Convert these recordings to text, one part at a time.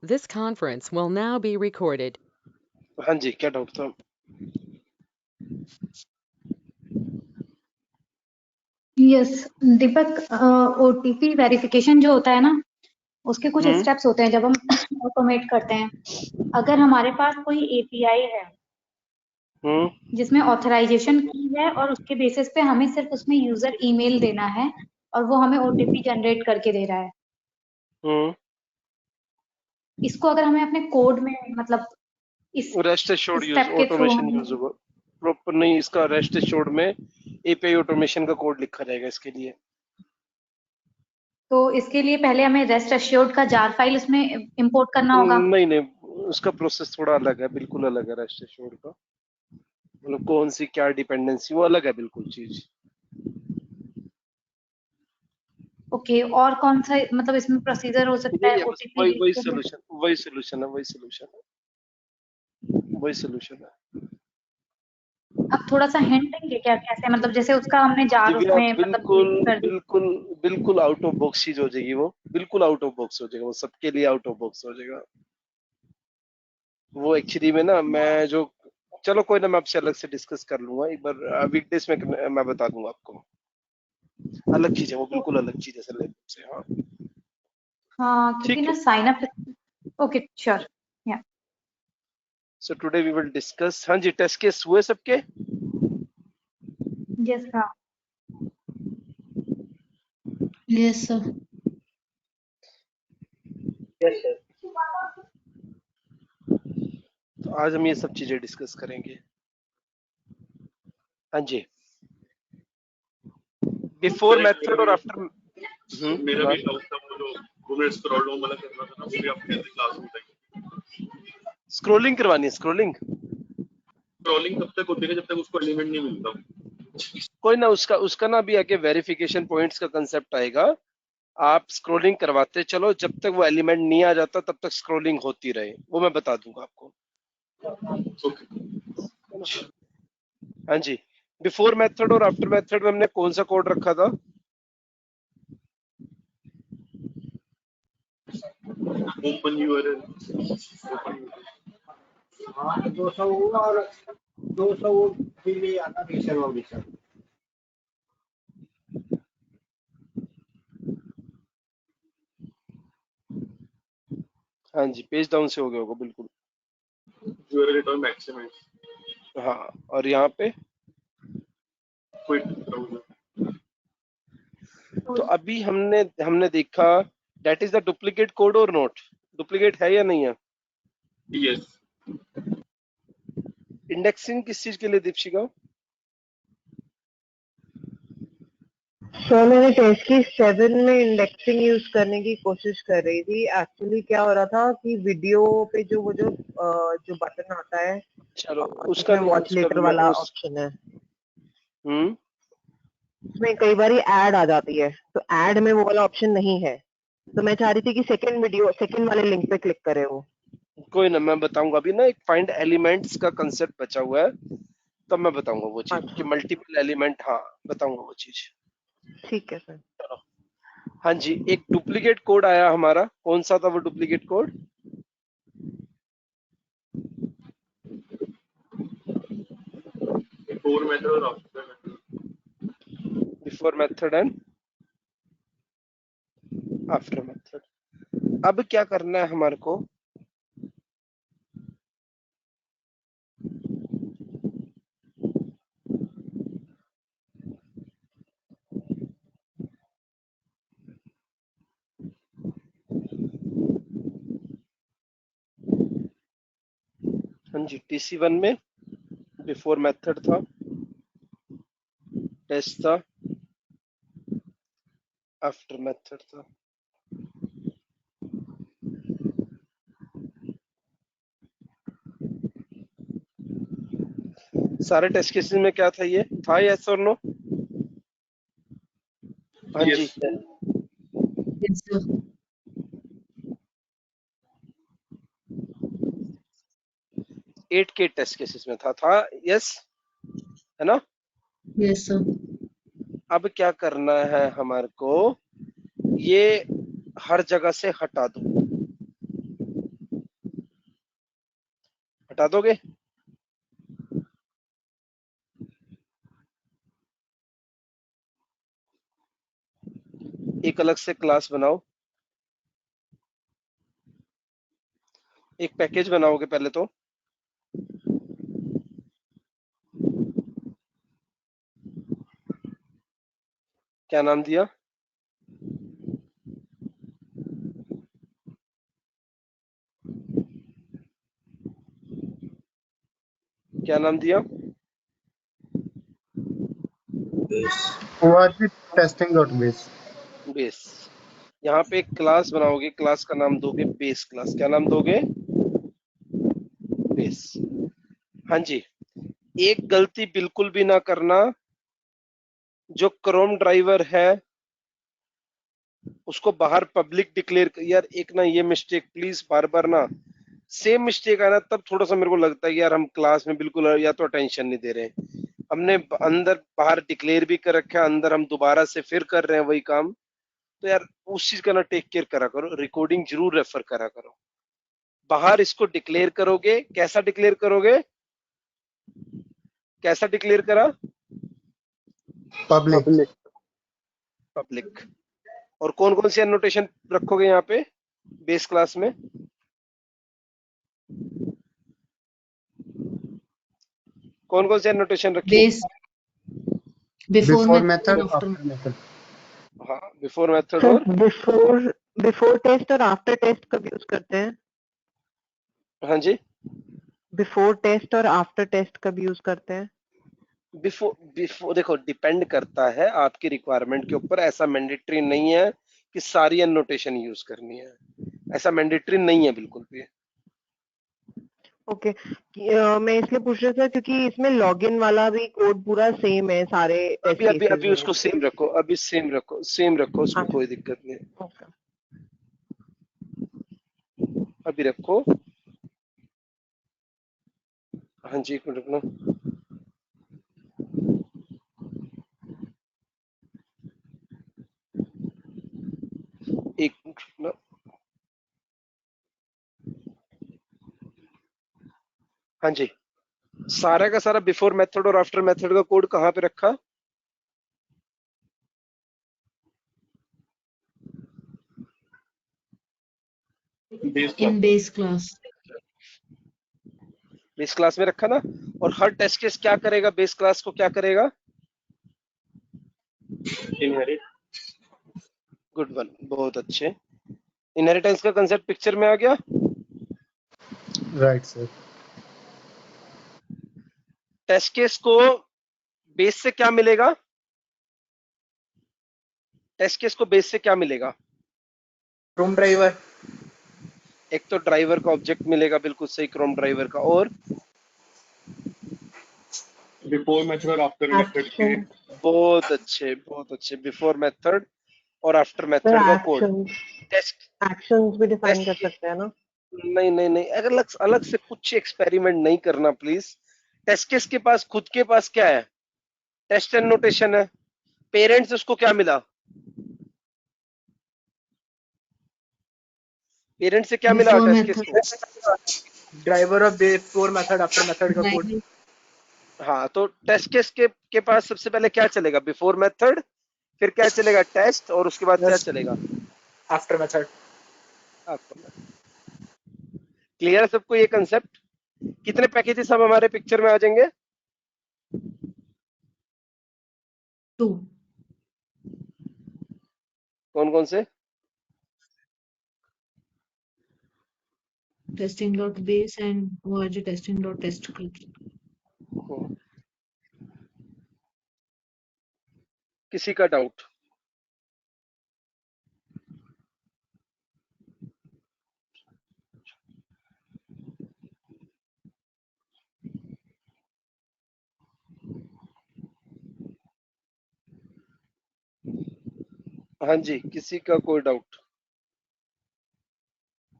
This conference will now be recorded. हाँ जी, क्या doubt था? यस दीपक, ओटीपी वेरिफिकेशन जो होता है ना, उसके कुछ स्टेप्स होते हैं जब हम ऑटोमेट करते हैं। अगर हमारे पास कोई एपीआई है जिसमें ऑथराइजेशन की है और उसके बेसिस पे हमें सिर्फ उसमें यूजर ईमेल देना है और वो हमें ओटीपी जनरेट करके दे रहा है। इसको अगर हमें अपने कोड में मतलब इस रेस्ट एश्योर्ड यूज स्टेप के थ्रू ऑटोमेशन यूज होगा प्रॉपर नहीं, इसका रेस्ट एश्योर्ड में एपीआई ऑटोमेशन का कोड लिखा रहेगा इसके लिए। तो इसके लिए पहले हमें रेस्ट एश्योर्ड का जार फाइल उसमें इंपोर्ट करना होगा। नहीं, उसका प्रोसेस थोड़ा अलग है, बिल्कुल अलग है रेस्ट एश्योर्ड का। मतलब कौन सी क्या डिपेंडेंसी, वो अलग है बिल्कुल चीज। ओके, और कौन सा मतलब इसमें प्रोसीजर हो सकता है ओटीपी? वही सोल्यूशन है। अब थोड़ा सा हिंट देंगे क्या, कैसे मतलब जैसे उसका हमने जार दिव्या, उसमें मतलब लिस्ट कर दी। बिल्कुल आउट ऑफ बॉक्स चीज हो जाएगी, वो बिल्कुल आउट ऑफ बॉक्स हो जाएगा, वो सबके लिए आउट ऑफ बॉक्स हो जाएगा। वो एक्चुअली में ना, मैं जो, चलो कोई ना, मैं आपसे अलग से डिस्कस कर लूंगा एक बार, वीकडेज में मैं बता दूंगा आपको। अलग चीज है वो, बिल्कुल अलग चीज है सिलेबस से। हाँ हाँ, क्योंकि ठीक ना है। Sign up. ओके श्योर, या so today we will discuss. हाँ जी, टेस्ट केस हुए सबके? यस हाँ यस सर। तो आज हम ये सब चीजें डिस्कस करेंगे। हाँ जी, बिफोर मेथड और आफ्टर। मेरा भी डाउट था, वो जो घूमे स्क्रॉल डाउन वाला करना था ना, वो भी आप कैसे क्लास में बताइए। स्क्रॉलिंग करवानी है, स्क्रॉलिंग तब तक होती है जब तक उसको एलिमेंट नहीं मिलता। कोई ना, उसका ना अभी आगे वेरिफिकेशन पॉइंट्स का कंसेप्ट आएगा। आप स्क्रॉलिंग करवाते चलो, जब तक वो एलिमेंट नहीं आ जाता तब तक स्क्रॉलिंग होती रहे, वो मैं बता दूंगा आपको। हाँ जी, बिफोर मेथड और आफ्टर मेथड में हमने कौन सा कोड रखा था? ओपन यूआरएल, हाँ 200 और 200 के लिए आता रिसेल ऑडिशन। हाँ जी, पेज डाउन से हो गया होगा बिल्कुल। URL return maximise. हाँ, और यहाँ पे क्विट ब्राउज़र। तो अभी हमने देखा that is the duplicate code और नॉट। डुप्लीकेट है या नहीं है? यस। इंडेक्सिंग किस चीज के लिए दीपशिका? सर मैंने टेस्ट की 7 में इंडेक्सिंग यूज करने की कोशिश कर रही थी। एक्चुअली क्या हो रहा था कि वीडियो पे जो बटन आता है, चलो उसमें वॉच लेटर वाला ऑप्शन है, उसमें कई बार ऐड आ जाती है, तो ऐड में वो वाला ऑप्शन नहीं है। तो मैं चाह रही थी कि सेकंड वाले लिंक पे क्लिक करे वो। कोई ना, मैं बताऊंगा अभी ना, एक फाइंड एलिमेंट्स का कंसेप्ट बचा हुआ है, तब मैं बताऊंगा वो चीज कि मल्टीपल एलिमेंट। हाँ, बताऊंगा वो चीज। ठीक है सर। चलो, हाँ जी, एक डुप्लीकेट कोड आया हमारा। कौन सा था वो डुप्लीकेट कोड? बिफोर मेथड और after method. Before method and after method. अब क्या करना है हमारे को? हाँ जी, TC1 में बिफोर मेथड था, टेस्ट था, आफ्टर मेथड था। सारे टेस्ट केसेस में क्या था? ये था यस और नो? हाँ जी, यस सर। 8 के टेस्ट केसेस में था यस, है ना? Yes sir. अब क्या करना है हमारे को? ये हर जगह से हटा दो। हटा दोगे? एक अलग से क्लास बनाओ, एक पैकेज बनाओगे पहले तो। क्या नाम दिया? क्या नाम दिया? ORG testing.base। बेस। यहाँ पे एक क्लास बनाओगे, क्लास का नाम दोगे बेस क्लास। क्या नाम दोगे? बेस। हाँ जी, एक गलती बिल्कुल भी ना करना, जो क्रोम ड्राइवर है उसको बाहर पब्लिक डिक्लेयर। यार एक ना ये मिस्टेक प्लीज बार बार ना, सेम मिस्टेक आना तब थोड़ा सा मेरे को लगता है कि यार हम क्लास में बिल्कुल या तो अटेंशन नहीं दे रहे हैं। हमने अंदर बाहर डिक्लेयर भी कर रखा है, अंदर हम दोबारा से फिर कर रहे हैं वही काम। तो यार उस चीज का ना टेक केयर करा करो, रिकॉर्डिंग जरूर रेफर करा करो। बाहर इसको डिक्लेयर करोगे, कैसा डिक्लेयर करोगे? कैसा डिक्लेयर करा? पब्लिक। पब्लिक। और कौन कौन सी एनोटेशन रखोगे यहाँ पे बेस क्लास में? कौन कौन सी एनोटेशन रखी? Base before before method method, after after method. हाँ, बिफोर मेथड सर और बिफोर टेस्ट और आफ्टर टेस्ट कब यूज करते हैं? हाँ जी, बिफोर टेस्ट और आफ्टर टेस्ट कब यूज करते हैं? बिफोर बिफोर देखो, डिपेंड करता है आपकी रिक्वायरमेंट के ऊपर। ऐसा मैंडेटरी नहीं है कि सारी एनोटेशन यूज करनी है, ऐसा मैंडेटरी नहीं है बिल्कुल भी। ओके। मैं इसलिए पूछ रहा था क्योंकि इसमें लॉगिन वाला भी कोड पूरा सेम है सारे टेस्ट अभी अभी केसेस अभी में। उसको सेम रखो, अभी सेम रखो, सेम रखो, उसमें हाँ, कोई दिक्कत नहीं है। ओके। अभी रखो। हाँ जी, एक मिनट रुकना। एक मिनट रुकना। हाँ जी, सारा का सारा बिफोर मेथड और आफ्टर मेथड का कोड कहाँ पे रखा? Base in base class. Base class में रखा ना। और हर टेस्ट केस क्या करेगा? बेस क्लास को क्या करेगा? इनहेरिट। गुड वन, बहुत अच्छे। इनहेरिटेंस का कंसेप्ट पिक्चर में आ गया। Right sir. टेस्ट केस को बेस से क्या मिलेगा? टेस्ट केस को बेस से क्या मिलेगा? Chrome driver. एक तो ड्राइवर का ऑब्जेक्ट मिलेगा, बिल्कुल सही, क्रोम ड्राइवर का। और बिफोर मेथड और आफ्टर मेथड के। एक्शन। बहुत अच्छे, बहुत अच्छे, बिफोर मेथड और आफ्टर सर मेथड का कोड। एक्शन टेस्ट एक्शंस भी डिफाइन कर टेस्ट सकते हैं ना? नहीं नहीं नहीं, अगर अलग अलग से कुछ एक्सपेरिमेंट नहीं करना प्लीज। टेस्ट केस के पास खुद के पास क्या है? टेस्ट एंड नोटेशन है। पेरेंट्स उसको क्या मिला? पेरेंट्स से क्या मिला बिफोर टेस्ट केस को? मेथड ड्राइवर और बिफोर मेथड आफ्टर मेथड का कोड। हाँ, तो टेस्ट केस के पास सबसे पहले क्या चलेगा? बिफोर मेथड, फिर क्या चलेगा? टेस्ट, और उसके बाद क्या चलेगा? After method. क्लियर है सबको ये कंसेप्ट? कितने पैकेजेस सब हमारे पिक्चर में आ जाएंगे? 2 कौन कौन से? Testing dot base and ORG testing dot test. किसी का डाउट? हाँ जी, किसी का कोई डाउट?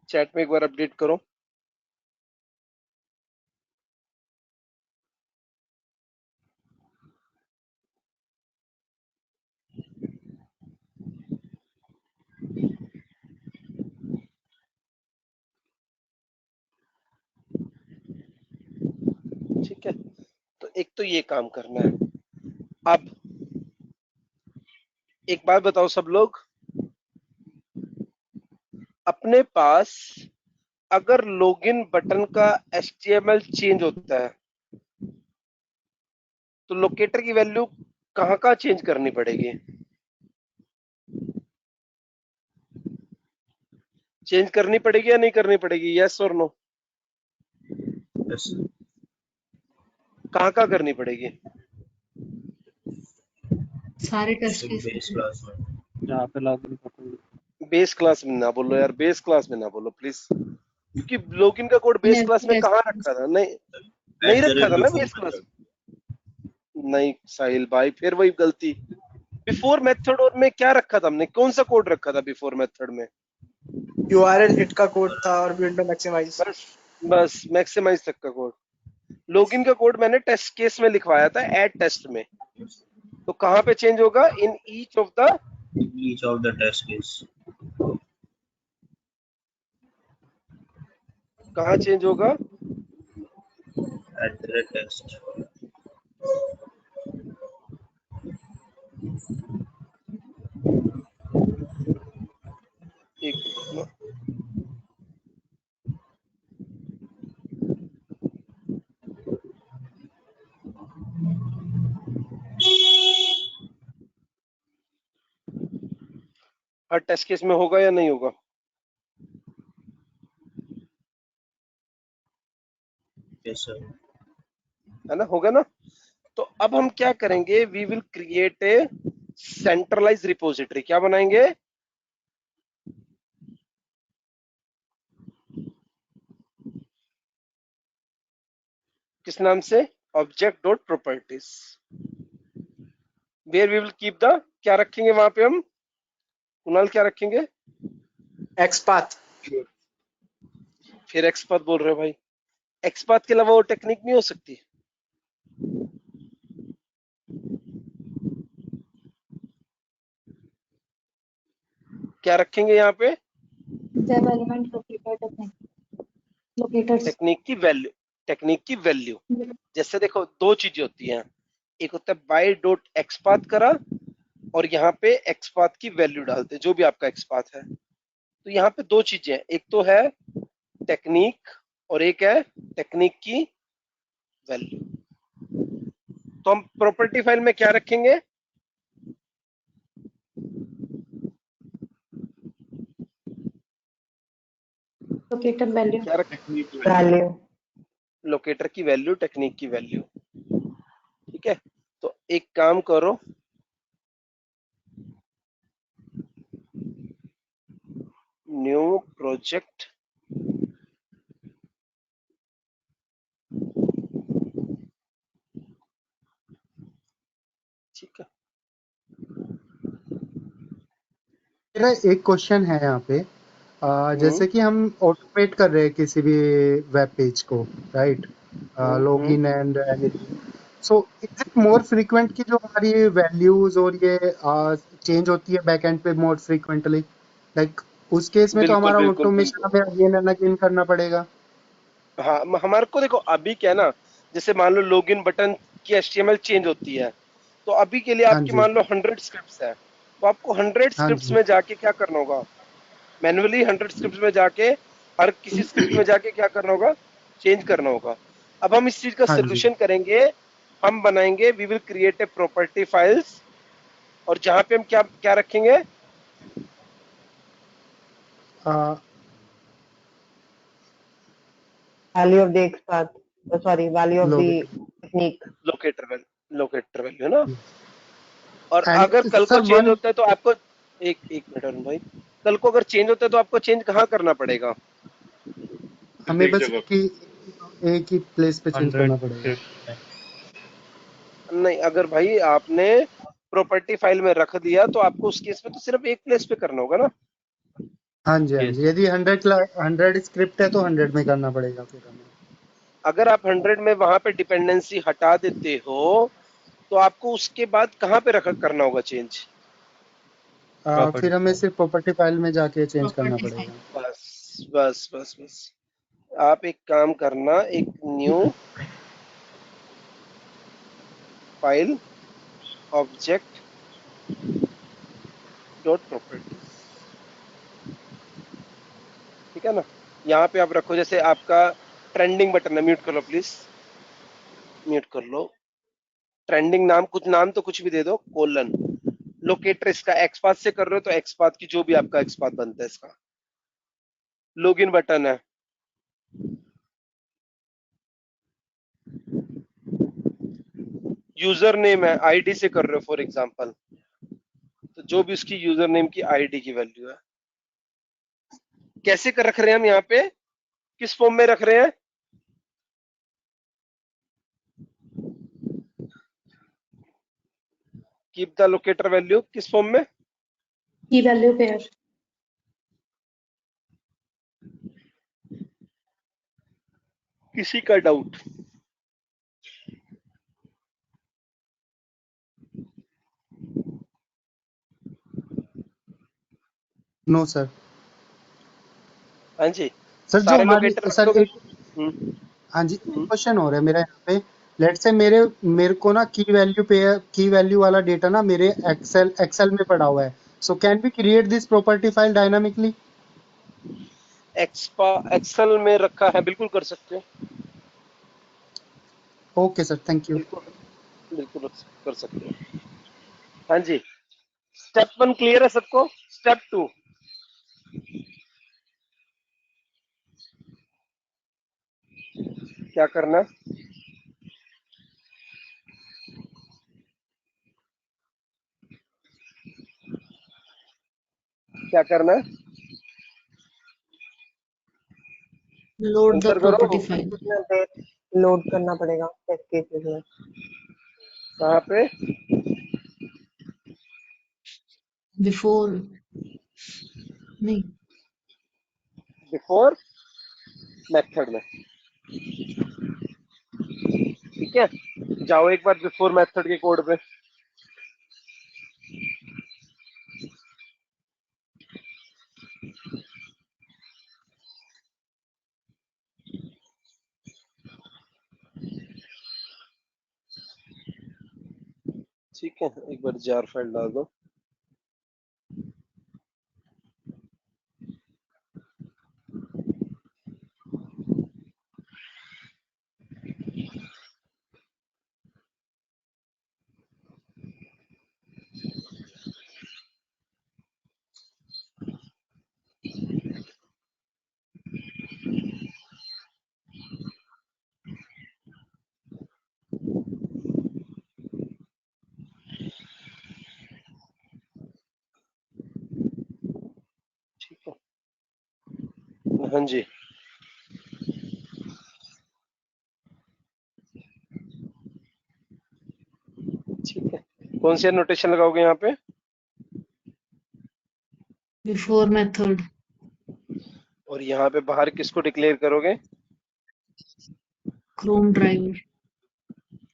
चैट में एक बार अपडेट करो। ठीक है, तो एक तो ये काम करना है। अब एक बात बताओ सब लोग, अपने पास अगर लॉगिन बटन का HTML चेंज होता है तो लोकेटर की वैल्यू कहाँ चेंज करनी पड़ेगी? चेंज करनी पड़ेगी या नहीं करनी पड़ेगी? यस और नो? Yes. कहाँ करनी पड़ेगी? सारे test Basic case base class में. जहाँ पे लॉगिन करते बेस क्लास में ना बोलो यार, बेस क्लास में ना बोलो प्लीज, क्योंकि लॉगिन का कोड बेस क्लास में कहाँ रखा था? नहीं नहीं At the रखा rate था ना before बेस क्लास। method. नहीं साहिल भाई, फिर वही गलती। बिफोर मेथड और में क्या रखा था हमने? कौन सा कोड रखा था बिफोर मेथड में? URL हिट का कोड था और विंडो मैक्सिमाइज। बस बस मैक्सिमाइज तक का कोड। लॉगिन का कोड मैंने टेस्ट केस में लिखवाया था, ऐड टेस्ट में। तो कहाँ पे चेंज होगा? In each of the, Each of the test case. कहाँ चेंज होगा? At the rate test. एक मिनट ना। हर टेस्ट केस में होगा या नहीं होगा? Yes sir. है ना, होगा ना? तो अब हम क्या करेंगे? We will create a centralise repository. क्या बनाएंगे? किस नाम से? Object dot properties, where we will keep the, क्या रखेंगे वहां पे हम? कुणाल क्या रखेंगे? एक्सपाथ। फिर एक्सपाथ बोल रहे हो भाई? एक्सपाथ के अलावा वो टेक्निक नहीं हो सकती? क्या रखेंगे यहाँ पे? Web element locator technique, locators. Technique की वैल्यू। जैसे देखो दो चीजें होती हैं, एक होता है बाय डॉट एक्सपाथ करा, और यहाँ पे एक्सपाथ की वैल्यू डालते हैं, जो भी आपका एक्सपाथ है। तो यहाँ पे दो चीजें हैं, एक तो है टेक्निक और एक है टेक्निक की वैल्यू। तो हम प्रॉपर्टी फाइल में क्या रखेंगे? Locator value. क्या टेक्निक वैल्यू। लोकेटर की वैल्यू, टेक्निक की वैल्यू। ठीक है, तो एक काम करो, न्यू प्रोजेक्ट, ठीक है। मेरा एक क्वेश्चन है यहाँ पे, जैसे कि हम ऑटोमेट कर रहे हैं किसी भी वेब पेज को, right? Login and anything, so is it more frequent कि जो हमारी वैल्यूज और ये चेंज होती है बैकएंड पे मोर फ्रीक्वेंटली, लाइक उस केस में तो बिल्कुल हमारा बिल्कुल ऑटोमेशन बिल्कुल। हमें अगेन एंड अगेन करना पड़ेगा। हाँ, हमारे को देखो अभी क्या है ना, जैसे मान लो लॉगिन बटन की HTML चेंज होती है, तो अभी के लिए हाँ आपकी जी, मान लो 100 स्क्रिप्ट्स है, तो आपको 100 हाँ स्क्रिप्ट्स जी, में जाके क्या करना होगा? मैन्युअली 100 स्क्रिप्ट्स में जाके हर किसी स्क्रिप्ट में जाके क्या करना होगा? चेंज करना होगा। अब हम इस चीज का हाँ जी। सोल्यूशन करेंगे, हम बनाएंगे, we will create a property files, और जहां पे हम क्या क्या रखेंगे? Value of the XPath, sorry value of the लोग टेक्निक। लोकेटर वैल्यू है ना। और एंड अगर कल को सर चेंज वन, होता है तो आपको, एक एक मिनट अरुण भाई, कल को अगर चेंज होता है तो आपको चेंज कहाँ करना पड़ेगा? हमें एक बस जगह एक ही प्लेस पे चेंज 100 करना पड़ेगा। नहीं, अगर भाई आपने प्रॉपर्टी फाइल में रख दिया तो आपको उस केस में तो सिर्फ एक प्लेस पे करना होगा ना। हाँ जी, हाँ जी, यस। यदि 100 स्क्रिप्ट है तो 100 में करना पड़ेगा फिर हमें। अगर आप 100 में वहां पे डिपेंडेंसी हटा देते हो तो आपको उसके बाद कहाँ पे रख करना होगा चेंज? प्रॉपर्टी फिर हमें सिर्फ प्रॉपर्टी फाइल में जाके चेंज करना प्रॉपर्टी फाइल। पड़ेगा। बस बस बस बस। आप एक काम करना, एक new file object dot property, ठीक है ना। यहाँ पे आप रखो, जैसे आपका ट्रेंडिंग बटन है, म्यूट कर लो प्लीज, म्यूट कर लो। ट्रेंडिंग नाम, कुछ नाम तो कुछ भी दे दो, कोलन। लोकेटर इसका एक्सपाथ से कर रहे हो तो एक्सपाथ की जो भी आपका एक्सपाथ बनता है इसका। लॉगिन बटन है, यूजर नेम है, आईडी से कर रहे हो फॉर एग्जांपल, तो जो भी उसकी यूजर नेम की आईडी की वैल्यू है। कैसे कर रख रहे हैं हम यहाँ पे, किस फॉर्म में रख रहे हैं? कीप द लोकेटर वैल्यू किस फॉर्म में? की वैल्यू पेयर। किसी का डाउट? No sir. हाँ जी, सर जो सारे हमारी लोकेटर सर रखोगे। एक, हाँ जी, एक क्वेश्चन हो रहा है मेरा यहाँ पे। लेट से मेरे को ना की वैल्यू वाला डेटा ना मेरे एक्सेल में पड़ा हुआ है। So can we create this property file dynamically? Excel में रखा है, बिल्कुल कर सकते हो, ओके सर, थैंक यू। बिल्कुल बिल्कुल कर सकते हो। हाँ जी, स्टेप 1 क्लियर है सबको? स्टेप 2, क्या करना है? क्या करना है? Load the आंसर करो। property file. कितना देर लोड करना पड़ेगा टेस्ट केसेस में? कहाँ पे? Before, नहीं, बिफोर मेथड में, ठीक है। जाओ एक बार बिफोर मेथड के कोड पे। ठीक है, एक बार जार फाइल डाल दो। ठीक है, हाँ जी, ठीक है। कौन सी नोटेशन लगाओगे यहाँ पे? before method, और यहाँ पे बाहर किसको डिक्लेयर करोगे? Chrome driver,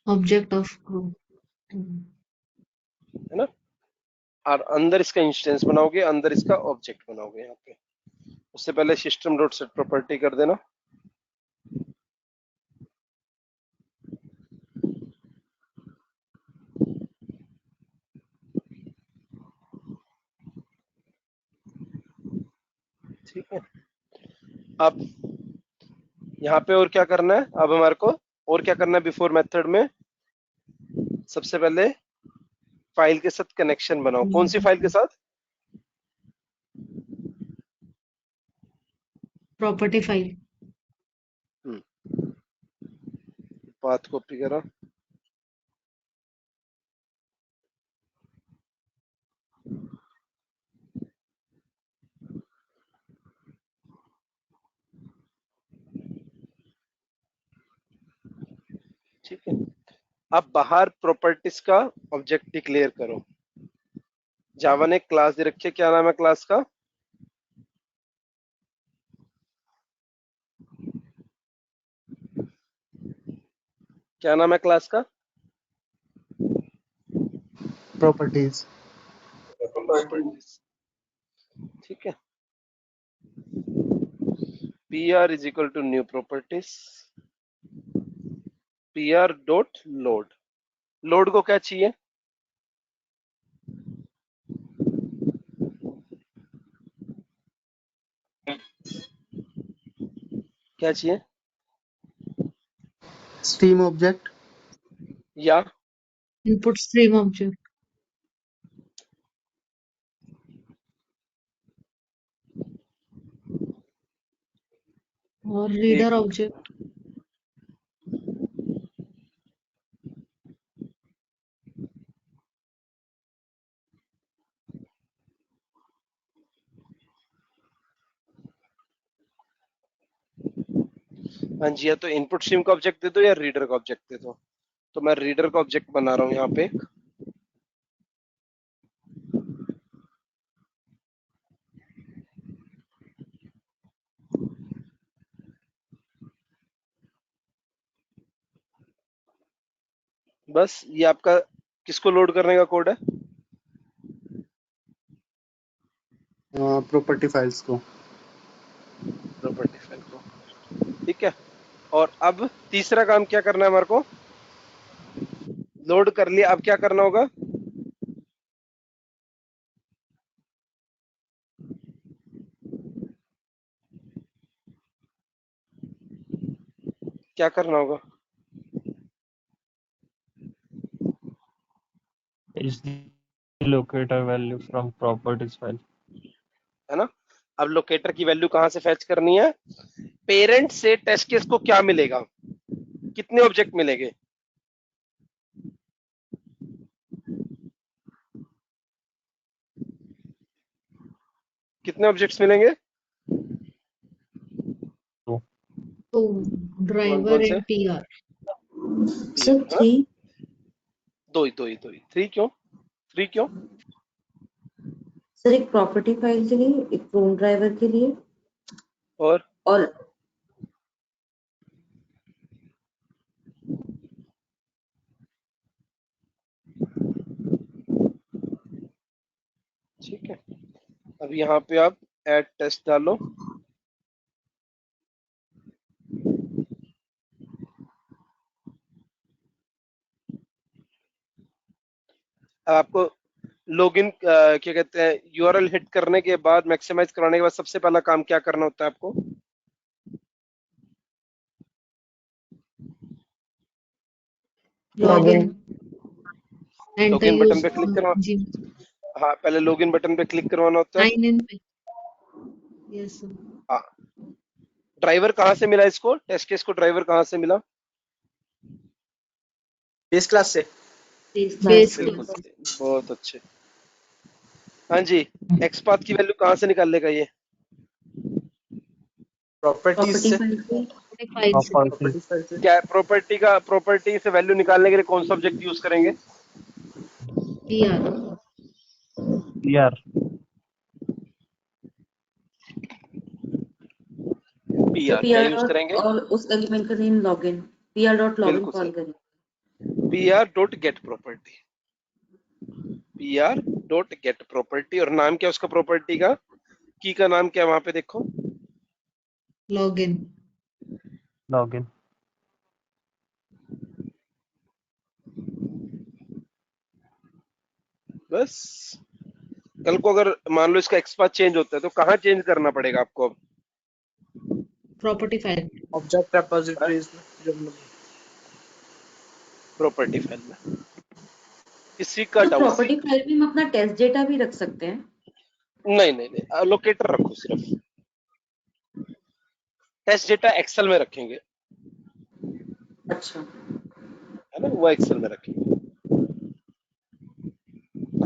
object of Chrome. है ना, और अंदर इसका इंस्टेंस बनाओगे, अंदर इसका ऑब्जेक्ट बनाओगे यहाँ पे। उससे पहले सिस्टम डॉट सेट प्रॉपर्टी कर देना। ठीक है, अब यहाँ पे और क्या करना है? अब हमारे को और क्या करना है बिफोर मेथड में? सबसे पहले फाइल के साथ कनेक्शन बनाओ। कौन सी फाइल के साथ? Property file. पाथ कॉपी करा, ठीक है। अब बाहर प्रॉपर्टीज का ऑब्जेक्ट डिक्लेयर करो। जावा ने क्लास दे रखी है, क्या नाम है क्लास का? क्या नाम है क्लास का? प्रॉपर्टीज। प्रॉपर्टीज, ठीक है। P R is equal to new properties, P R dot load, load को क्या चाहिए? क्या चाहिए? स्ट्रीम ऑब्जेक्ट, या Input stream object or reader एक object. हाँ जी, या तो इनपुट स्ट्रीम का ऑब्जेक्ट दे दो या रीडर का ऑब्जेक्ट दे दो। तो मैं रीडर का ऑब्जेक्ट बना रहा हूँ यहाँ पे। बस ये आपका किसको लोड करने का कोड है? प्रॉपर्टी फाइल्स को। प्रॉपर्टी फाइल को, ठीक है। और अब तीसरा काम क्या करना है हमारे को? लोड कर लिया, अब क्या करना होगा? क्या करना होगा? is the locator value from properties file. है ना? अब लोकेटर की वैल्यू कहां से फैच करनी है? पेरेंट से टेस्ट केस को क्या मिलेगा? कितने ऑब्जेक्ट मिलेंगे? कितने ऑब्जेक्ट्स मिलेंगे? So driver कौन से? and TR. सर हाँ? 3 दो ही 3 क्यों? 3 क्यों? सर, एक प्रॉपर्टी फाइल के लिए, एक क्रोम ड्राइवर के लिए और ठीक है। अब यहाँ पे आप ऐड टेस्ट डालो। अब आपको लॉगिन क्या कहते हैं, यूआरएल हिट करने के बाद, मैक्सिमाइज कराने के बाद सबसे पहला काम क्या करना होता है आपको? Login. Enter login button use पे क्लिक करवा, Gmail. हाँ पहले लॉगिन बटन पे क्लिक करवाना होता है। Sign in पे. Yes sir. हाँ, ड्राइवर कहाँ से मिला इसको? टेस्ट केस को ड्राइवर कहाँ से मिला? बेस क्लास से। Base बिल्कुल, class. बहुत अच्छे। हाँ जी, एक्सपाथ की वैल्यू कहाँ से निकाल लेगा ये? प्रॉपर्टीज प्रॉपर्टी से। फाइल से File से. प्रॉपर्टी फाइल से। क्या प्रॉपर्टी से वैल्यू निकालने के लिए कौन सा ऑब्जेक्ट यूज करेंगे? TR. PR. पीआर क्या पीआर यूज करेंगे? और उस एलिमेंट का name login, PR dot login बिल्कुल कॉल सही। करें। PR dot gate property, PR dot gate property. और नाम क्या उसका प्रॉपर्टी का? की का नाम क्या है वहां पे देखो? Login. Login. बस कल को अगर मान लो इसका एक्सपाथ चेंज होता है तो कहाँ चेंज करना पड़ेगा आपको? अब Property file. ऑब्जेक्ट रेपोजिटरीज में। प्रॉपर्टी फाइल में। किसी का तो डाउट? प्रॉपर्टी फाइल में हम अपना टेस्ट डेटा भी रख सकते हैं। नहीं, लोकेटर रखो सिर्फ। टेस्ट डेटा एक्सेल में रखेंगे, अच्छा, है ना? वो एक्सेल में रखेंगे।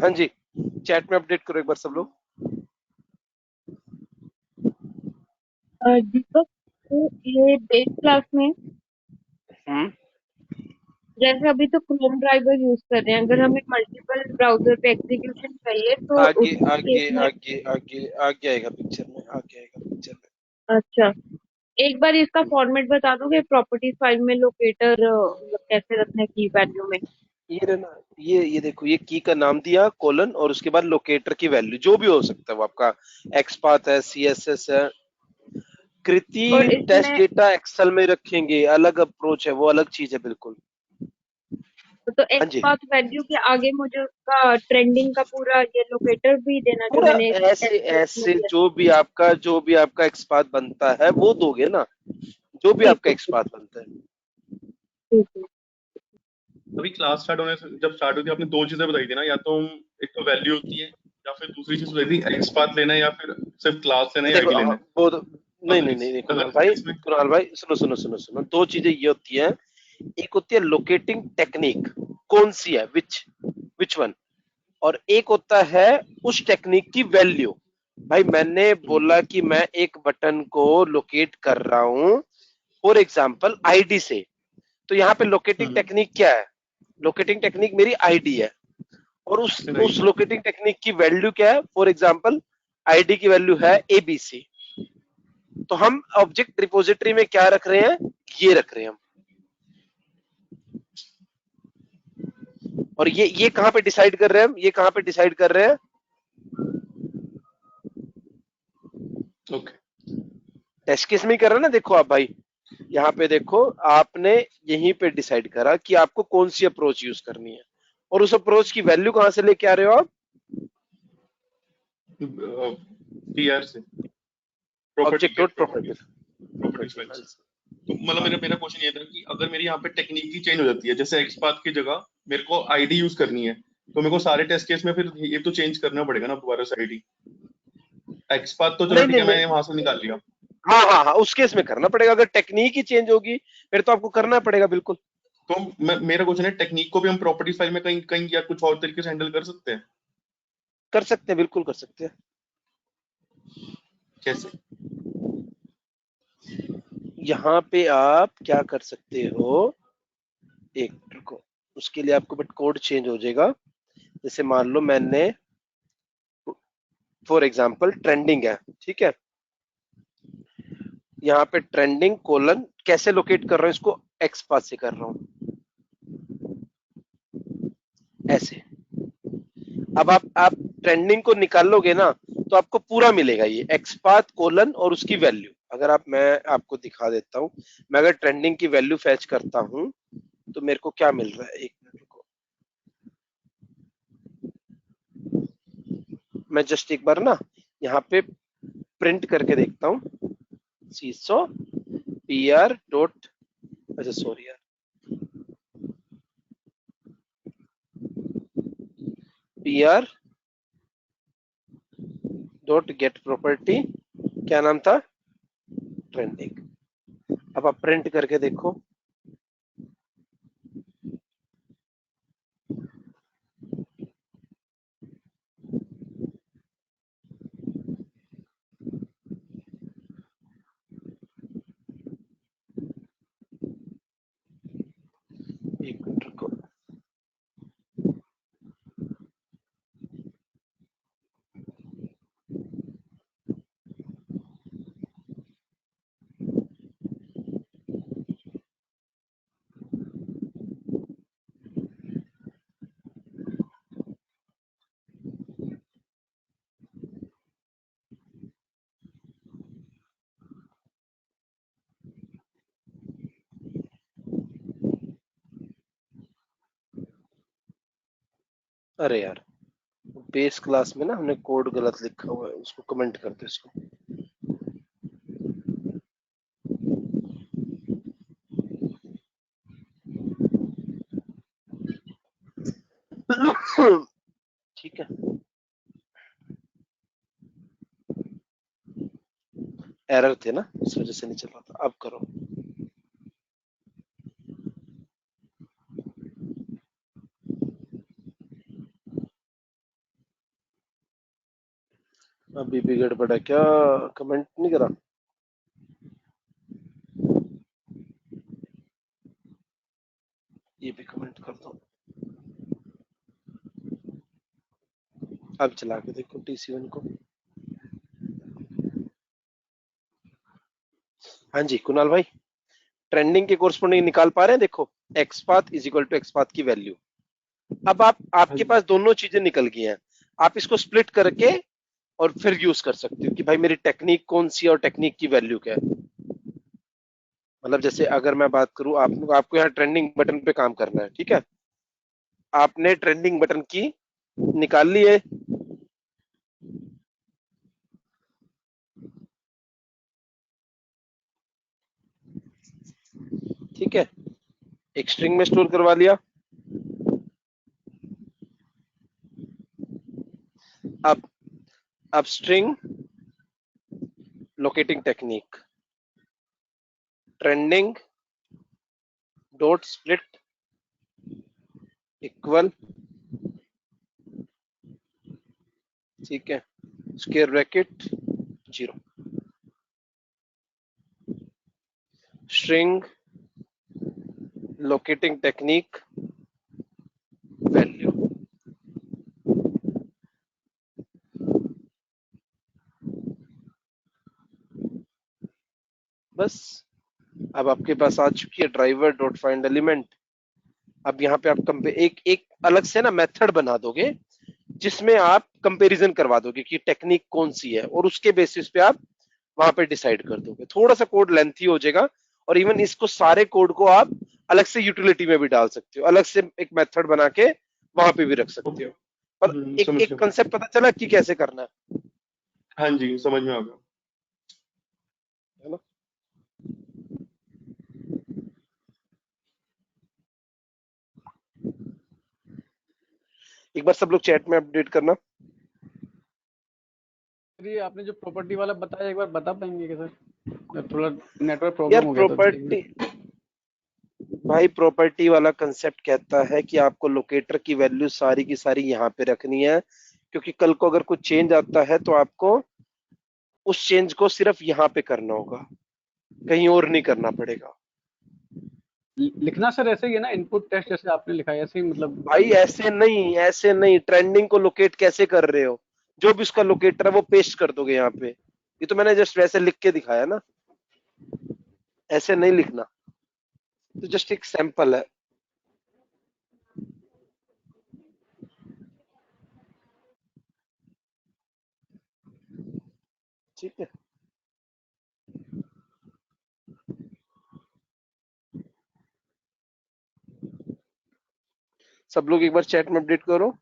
हाँ जी, चैट में अपडेट करो एक बार सब लोग। दीपक, तो ये बेस क्लास में जैसे अभी तो क्रोम ड्राइवर यूज कर रहे हैं, अगर हमें मल्टीपल ब्राउजर पे एग्जीक्यूशन चाहिए तो आगे उस आगे केस में आगे आगे आगे आएगा पिक्चर में, आगे आएगा पिक्चर में। अच्छा, एक बार इसका फॉर्मेट बता दोगे प्रॉपर्टीज फाइल में लोकेटर कैसे रखना है की वैल्यू में? ये रहा ना, ये देखो, ये की का नाम दिया कोलन और उसके बाद लोकेटर की वैल्यू जो भी हो सकता है वो आपका एक्सपाथ है, सीएसएस है। कृति और टेस्ट इसमें डेटा एक्सेल में रखेंगे, अलग अप्रोच है, वो अलग चीज है बिल्कुल। तो तो हाँ एक्स जी, पाथ वैल्यू के आगे मुझे उसका ट्रेंडिंग का पूरा ये लोकेटर भी देना जो पूरा मैंने ऐसे टेस्ट में ऐसे दिया। जो भी आपका एक्सपाथ बनता है वो दोगे ना, जो भी ठीक आपका है, एक्सपाथ बनता है। ठीक है। अभी क्लास स्टार्ट होने से जब स्टार्ट हुई थी आपने दो चीजें बताई थी ना, या तो हम एक तो वैल्यू होती है या फिर दूसरी चीज बताई थी एक्स पाथ लेना है या फिर सिर्फ क्लास लेना है देखो आईडी लेना है। वो तो, नहीं अगर नहीं इस नहीं नहीं, अगर इसमें कुणाल भाई सुनो सुनो सुनो सुनो, दो चीजें ये होती हैं। एक होती है लोकेटिंग टेक्निक, कौन सी है, विच वन, और एक होता है उस टेक्निक की वैल्यू। भाई मैंने बोला कि मैं एक बटन को लोकेट कर रहा हूं फॉर एग्जाम्पल आईडी से, तो यहाँ पे लोकेटिंग टेक्निक क्या है? लोकेटिंग टेक्निक मेरी आईडी है, और उस लोकेटिंग टेक्निक की वैल्यू क्या है? फॉर एग्जाम्पल आईडी की वैल्यू है एबीसी। तो हम ऑब्जेक्ट रिपोजिटरी में क्या रख रहे हैं? ये रख रहे हैं हम। और ये कहां पे डिसाइड कर रहे हैं हम? ये कहां पे डिसाइड कर रहे हैं? ओके, टेस्ट केस में ही कर रहे हैं ना। देखो आप भाई, यहाँ पे देखो, आपने यहीं पे डिसाइड करा कि आपको कौन सी अप्रोच यूज करनी है, और उस अप्रोच की वैल्यू कहां से लेके आ रहे हो आप? पीआर से, object dot property properties file से। तो मतलब मेरा क्वेश्चन ये था कि अगर मेरी यहाँ पे टेक्निक ही चेंज हो जाती है, जैसे एक्स पाथ की जगह मेरे को आईडी यूज करनी है, तो मेरे को सारे टेस्ट केस में फिर ये तो चेंज करना पड़ेगा ना दोबारा से आईडी। एक्स पाथ तो चलो नहीं ठीक नहीं है, नहीं, मैंने वहां से निकाल लिया। हाँ हाँ हाँ, उस केस में करना पड़ेगा। अगर टेक्निक ही चेंज होगी फिर तो आपको करना पड़ेगा बिल्कुल। तो मेरा क्वेश्चन है, टेक्निक को भी हम प्रॉपर्टीज फाइल में कहीं कहीं या कुछ और तरीके से हैंडल कर सकते हैं? कर सकते हैं, बिल्कुल कर सकते हैं। कैसे? यहाँ पे आप क्या कर सकते हो, एक रुको, उसके लिए आपको बट कोड चेंज हो जाएगा। जैसे मान लो मैंने फॉर एग्जांपल ट्रेंडिंग है, ठीक है, यहाँ पे ट्रेंडिंग कोलन कैसे लोकेट कर रहा हूँ इसको? एक्स पाथ से कर रहा हूँ, ऐसे। अब आप ट्रेंडिंग को निकालोगे ना तो आपको पूरा मिलेगा ये एक्स पाथ कोलन और उसकी वैल्यू। अगर मैं आपको दिखा देता हूँ, मैं अगर ट्रेंडिंग की वैल्यू फैच करता हूँ तो मेरे को क्या मिल रहा है, एक मिनट रुको, मैं जस्ट एक बार ना यहाँ पे प्रिंट करके देखता हूँ। सीसो पीआर डॉट, अच्छा सॉरी यार, पीआर डॉट गेट प्रॉपर्टी, क्या नाम था? ट्रेंडिंग। अब आप प्रिंट करके देखो, एक मिनट रुको, अरे यार बेस क्लास में ना हमने कोड गलत लिखा हुआ है, उसको कमेंट करते इसको। ठीक है, एरर थे ना, इस वजह से नहीं चल रहा था। अब करो, अभी भी गड़बड़ है क्या? कमेंट नहीं करा? ये भी कमेंट कर दो। अब चला के देखो TC1 को। हाँ जी कुणाल भाई, ट्रेंडिंग के कोरस्पोंडिंग निकाल पा रहे हैं? देखो XPath is equal to XPath की वैल्यू। अब आपके पास दोनों चीजें निकल गई हैं, आप इसको स्प्लिट करके और फिर यूज कर सकते हो कि भाई मेरी टेक्निक कौन सी है और टेक्निक की वैल्यू क्या है। मतलब जैसे अगर मैं बात करूं, आपको यहाँ ट्रेंडिंग बटन पे काम करना है, ठीक है, आपने ट्रेंडिंग बटन की निकाल ली है। ठीक है, एक स्ट्रिंग में स्टोर करवा लिया। अब string locating technique, trending dot split equal, ठीक है, square bracket 0, string locating technique value. बस अब आपके पास आ चुकी है ड्राइवर डॉट फाइंड एलिमेंट। अब यहाँ पे आप एक अलग से ना मेथड बना दोगे जिसमें आप कंपैरिजन करवा दोगे कि टेक्निक कौन सी है, और उसके बेसिस पे आप वहां पे डिसाइड कर दोगे। थोड़ा सा कोड लेंथी हो जाएगा, और इवन इसको सारे कोड को आप अलग से यूटिलिटी में भी डाल सकते हो, अलग से एक मेथड बना के वहां पे भी रख सकते हो। और एक कंसेप्ट पता चला कि कैसे करना है। हाँ जी, समझ में आ गया। है ना? एक बार सब लोग चैट में अपडेट करना। ये आपने जो प्रॉपर्टी वाला बताया, एक बार बता पाएंगे क्या सर? थोड़ा नेटवर्क प्रॉब्लम हो गया था। प्रॉपर्टी भाई, प्रॉपर्टी वाला कंसेप्ट कहता है कि आपको लोकेटर की वैल्यू सारी की सारी यहाँ पे रखनी है, क्योंकि कल को अगर कुछ चेंज आता है तो आपको उस चेंज को सिर्फ यहाँ पे करना होगा, कहीं और नहीं करना पड़ेगा। लिखना सर ऐसे ही है ना, इनपुट टेस्ट जैसे आपने लिखा है ऐसे ही, मतलब भाई ऐसे नहीं, ट्रेंडिंग को लोकेट कैसे कर रहे हो, जो भी उसका लोकेटर है वो पेस्ट कर दोगे यहाँ पे। ये तो मैंने जस्ट वैसे लिख के दिखाया ना, ऐसे नहीं लिखना, तो जस्ट एक सैंपल है। ठीक है, सब लोग एक बार चैट में अपडेट करो।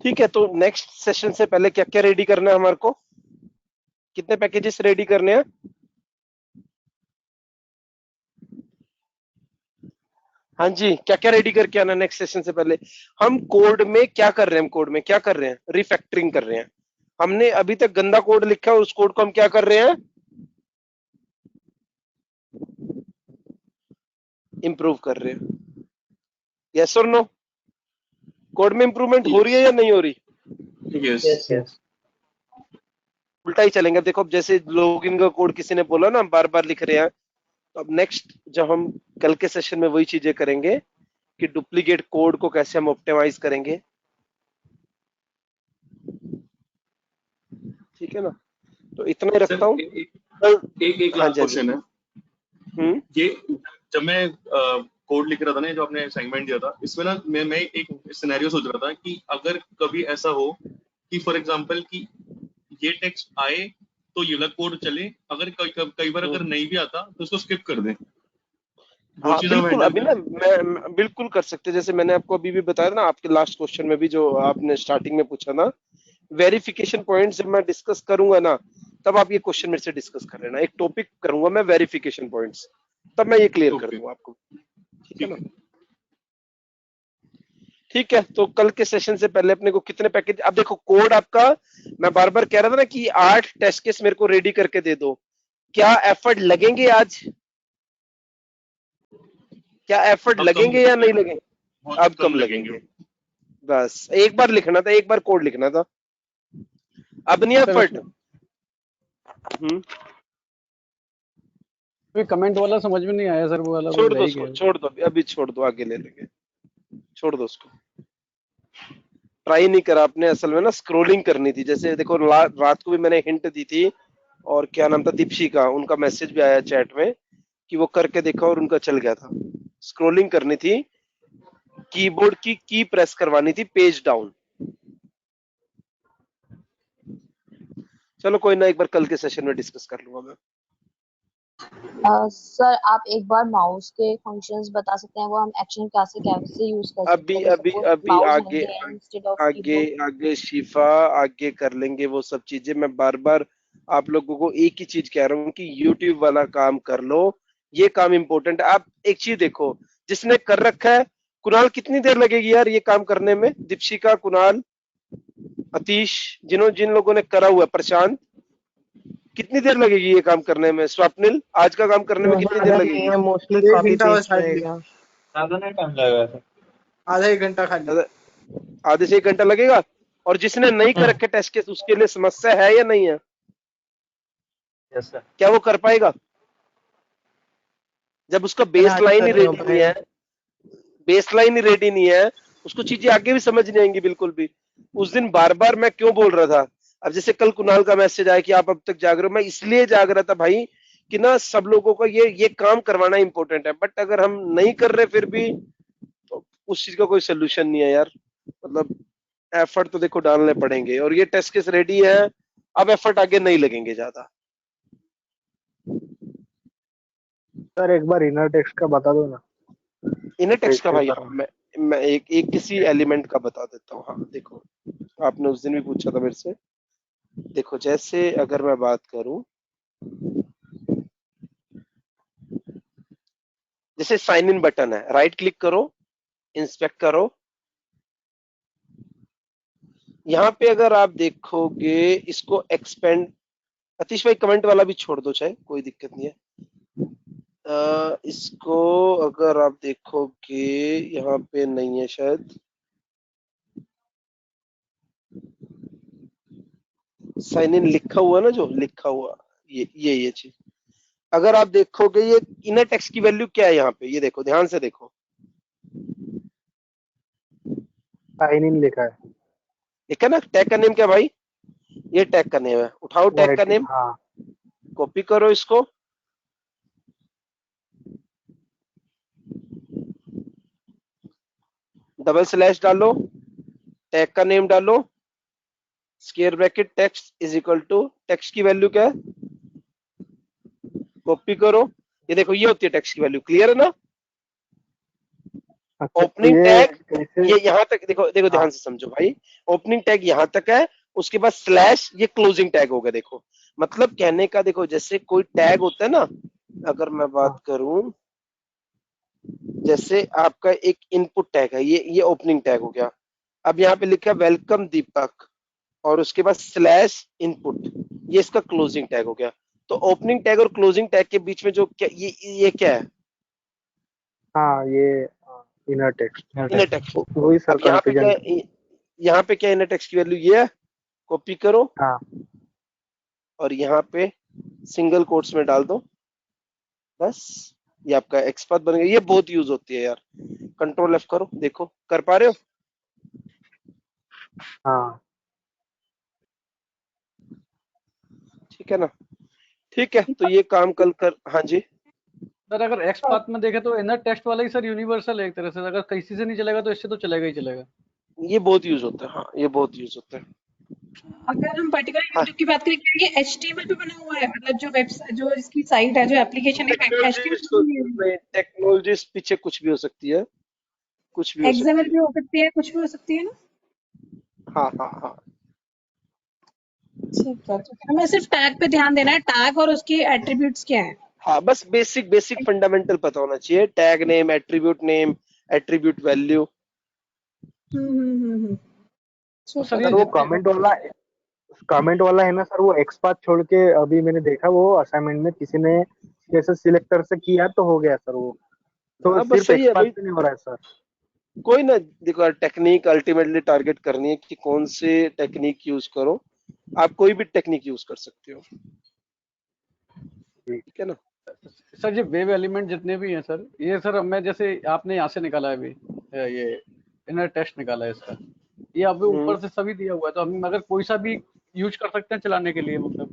ठीक है, तो नेक्स्ट सेशन से पहले क्या क्या रेडी करना है हमारे को? कितने पैकेजेस रेडी करने हैं? हाँ जी, क्या क्या रेडी करके आना नेक्स्ट सेशन से पहले? हम कोड में क्या कर रहे हैं? हम कोड में क्या कर रहे हैं? रिफैक्टरिंग कर रहे हैं। हमने अभी तक गंदा कोड लिखा है, उस कोड को हम क्या कर रहे हैं? इंप्रूव कर रहे हैं। यस और नो? कोड में इंप्रूवमेंट हो रही है या नहीं हो रही? यस। उल्टा ही चलेंगे। देखो, अब जैसे लॉगिन का कोड किसी ने बोला ना, बार बार लिख रहे हैं, तो अब नेक्स्ट जब हम कल के सेशन में वही चीजें करेंगे कि डुप्लीकेट कोड को कैसे हम ऑप्टिमाइज करेंगे। ठीक है ना? तो इतना ही रखता हूँ। एक हाँ लास्ट जी, क्वेश्चन है। ये जब मैं कोड लिख रहा था ना, जो आपने असाइनमेंट दिया था, इसमें ना मैं एक सिनेरियो सोच रहा था कि अगर कभी ऐसा हो कि फॉर एग्जांपल कि ये टेक्स्ट आए तो ये वाला कोड चले, अगर कई बार अगर नहीं भी आता तो उसको स्किप कर दें। हाँ बिल्कुल, अभी ना मैं बिल्कुल कर सकते, जैसे मैंने आपको अभी भी बताया ना, आपके लास्ट क्वेश्चन में भी जो आपने स्टार्टिंग में पूछा ना, वेरिफिकेशन पॉइंट्स जब मैं डिस्कस करूंगा ना, तब आप ये क्वेश्चन मेरे से डिस्कस कर लेना। एक टॉपिक करूंगा मैं वेरिफिकेशन पॉइंट्स, तब मैं ये क्लियर कर दूंगा आपको। ठीक है ना? ठीक है, तो कल के सेशन से पहले अपने को कितने पैकेज, अब देखो कोड आपका, मैं बार बार कह रहा था ना कि 8 टेस्ट केस मेरे को रेडी करके दे दो। क्या एफर्ट लगेंगे आज? क्या एफर्ट लगेंगे या नहीं लगेंगे? अब कम लगेंगे। बस एक बार लिखना था, एक बार कोड लिखना था, अब नहीं एफर्ट। कमेंट वाला समझ में नहीं आया सर, वो वाला छोड़ दो उसको, छोड़ दो अभी, छोड़ दो, आगे ले लेंगे, छोड़ दो उसको। ट्राई नहीं करा आपने, असल में ना स्क्रोलिंग करनी थी। जैसे देखो रात को भी मैंने हिंट दी थी, और क्या नाम था, दीपशिका, उनका मैसेज भी आया चैट में कि वो करके देखा और उनका चल गया था। स्क्रॉलिंग करनी थी, कीबोर्ड की की प्रेस करवानी थी, पेज डाउन। चलो कोई ना, एक बार कल के सेशन में डिस्कस कर लूंगा मैं। सर आप एक बार माउस के फंक्शंस बता सकते हैं, वो हम एक्शन क्लास से कैसे यूज कर सकते अभी हैं? अभी सपोज अभी माउस आगे है इंस्टेड ऑफ आगे कीबोर्ड। आगे शिफा, आगे कर लेंगे वो सब चीजें। मैं बार बार आप लोगों को एक ही चीज कह रहा हूँ कि YouTube वाला काम कर लो, ये काम इम्पोर्टेंट है। आप एक चीज देखो, जिसने कर रखा है, कुणाल कितनी देर लगेगी यार ये काम करने में? दीपशिका, कुणाल, अतीश, जिन लोगों ने करा हुआ है, प्रशांत, कितनी देर लगेगी ये काम करने में? स्वप्निल, आज का काम करने में कितनी देर ज्यादा नहीं लगेगी? है, मोस्टली 1 कॉपी घंटा बस पेस्ट खाली, रहेगा। ज्यादा नहीं टाइम लगेगा सर। आधा 1 घंटा खाली। आधे से 1 घंटा लगेगा। और जिसने नहीं कर रखे टेस्ट केस, उसके लिए समस्या है या नहीं है? Yes sir. क्या वो कर पाएगा? जब उसका बेस लाइन ही रेडी नहीं है, बेस लाइन ही रेडी नहीं है, उसको चीजें आगे भी समझ नहीं आएंगी बिल्कुल भी। उस दिन बार बार मैं क्यों बोल रहा था, अब जैसे कल कुणाल का मैसेज आया कि आप अब तक जाग रहे हो, मैं इसलिए जाग रहा था भाई कि ना सब लोगों को ये काम करवाना इंपॉर्टेंट है। बट अगर हम नहीं कर रहे फिर भी, तो उस चीज का कोई सोल्यूशन नहीं है यार। मतलब एफर्ट तो देखो डालने पड़ेंगे, और ये टेस्ट केस रेडी है, अब एफर्ट आगे नहीं लगेंगे ज्यादा। सर एक बार इनर टेक्स्ट का बता दो ना। इनर टेक्स्ट का कैसे भाई, करना? मैं एक किसी एलिमेंट का बता देता हूँ। हाँ देखो, आपने उस दिन भी पूछा था मेरे से। देखो जैसे अगर मैं बात करूं, जैसे साइन इन बटन है, राइट क्लिक करो, इंस्पेक्ट करो। यहाँ पे अगर आप देखोगे इसको एक्सपेंड, अतीश भाई कमेंट वाला भी छोड़ दो चाहे, कोई दिक्कत नहीं है। इसको अगर आप देखोगे यहाँ पे नहीं है शायद, साइन इन लिखा हुआ ना, जो लिखा हुआ ये चीज अगर आप देखोगे, ये इनर टेक्स्ट की वैल्यू क्या है यहाँ पे, ये देखो, ध्यान से देखो। साइन इन लिखा है। लिखा ना, टैग का नेम क्या भाई? ये टैग का नेम है। उठाओ टैग का नेम, हाँ कॉपी करो इसको, डबल स्लैश डालो, टैग का नेम डालो, square bracket, text is equal to, text की वैल्यू क्या है, कॉपी करो। ये देखो, ये होती है टेक्स्ट की वैल्यू। क्लियर है ना? अच्छा, ओपनिंग ये टैग कैसे? ये यहाँ तक, देखो देखो ध्यान से समझो भाई। ओपनिंग टैग यहाँ तक है, उसके बाद स्लैश, ये क्लोजिंग टैग हो गया। देखो मतलब कहने का, देखो जैसे कोई टैग होता है ना, अगर मैं बात करूं, जैसे आपका एक इनपुट टैग है, ये ओपनिंग टैग हो गया। अब यहाँ पे लिखा है वेलकम दीपक, और उसके बाद स्लैश इनपुट, ये इसका क्लोजिंग टैग हो गया। तो ओपनिंग टैग और क्लोजिंग टैग के बीच में जो क्या, ये क्या है? हाँ ये इनर टेक्स्ट। Inner text. वही सर अब यहाँ पे क्या कंफ्यूजन। है, यहाँ पे क्या इनर टेक्स्ट की वैल्यू ये है, कॉपी करो हाँ और यहाँ पे सिंगल कोट्स में डाल दो, बस ये आपका एक्सपाथ बन गया। ये बहुत यूज होती है यार। कंट्रोल एफ करो, देखो कर पा रहे हो? हाँ ठीक है ना? ठीक है, तो ये काम कल कर। हाँ जी, सर अगर एक्स पाथ में देखे तो इनर टेक्स्ट वाला ही सर यूनिवर्सल है एक तरह से। अगर किसी से नहीं चलेगा तो इससे तो चलेगा ही चलेगा। ये बहुत यूज होता है। हाँ ये बहुत यूज होता है। अगर हम पर्टिकुलर यूट्यूब की बात करें, क्या ये HTML पे बना हुआ है? मतलब जो वेबसाइट, जो इसकी साइट है, जो एप्लीकेशन है, HTML, टेक्नोलॉजी पीछे कुछ भी हो सकती है, कुछ भी हो सकती XML है। भी हो सकती है, कुछ भी हो सकती है ना? हाँ हाँ हाँ, ठीक है, तो हमें सिर्फ टैग पे ध्यान देना है। टैग और उसकी एट्रीब्यूट्स क्या है? हाँ बस बेसिक फंडामेंटल पता होना चाहिए। Tag name, attribute value. Sir वो कमेंट वाला है ना सर, वो एक्सपाथ छोड़ के अभी मैंने देखा वो असाइनमेंट में किसी ने कैसे सिलेक्टर से किया तो हो गया सर वो। तो हाँ बस सिर्फ सही है एक्सपाथ भाई। से नहीं हो रहा है सर। कोई ना, देखो टेक्निक अल्टीमेटली टारगेट करनी है कि कौन से टेक्निक यूज करो। आप कोई भी टेक्निक यूज कर सकते हो, ठीक है ना? सर ये वेव एलिमेंट जितने भी हैं सर, ये सर मैं जैसे आपने यहाँ से निकाला है अभी, ये इनर टेक्स्ट निकाला है इसका, ये अभी ऊपर से सभी दिया हुआ है, तो हम अगर कोई सा भी यूज कर सकते हैं चलाने के लिए मतलब।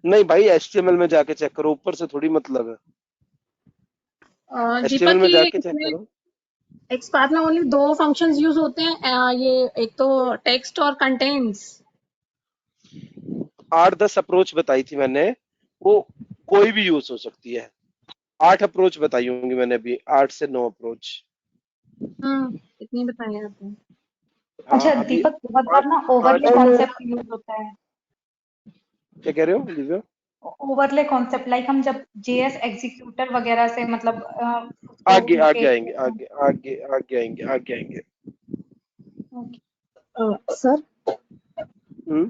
नहीं भाई, HTML में जाके चेक करो, ऊपर से थोड़ी मतलब है। HTML दीपक में ये जाके चेक इसमें करो। XPath में ओनली 2 फंक्शंस यूज होते हैं, ये एक तो टेक्स्ट और कंटेंट्स। 8-10 अप्रोच बताई थी मैंने, वो कोई भी यूज हो सकती है। 8 अप्रोच बताई होंगी मैंने अभी, 8 से 9 अप्रोच। इतनी बताई आपने। अच्छा अभी दीपक, बहुत बार ना 5 ओवरले कॉन्सेप्ट यूज होता है। क्या कह रहे हो दिव्या? ओवरले कॉन्सेप्ट लाइक हम जब JS एग्जीक्यूटर वगैरह से मतलब उसको आगे लोकेट आएंगे, करते हैं। आगे आएंगे। सर हम्म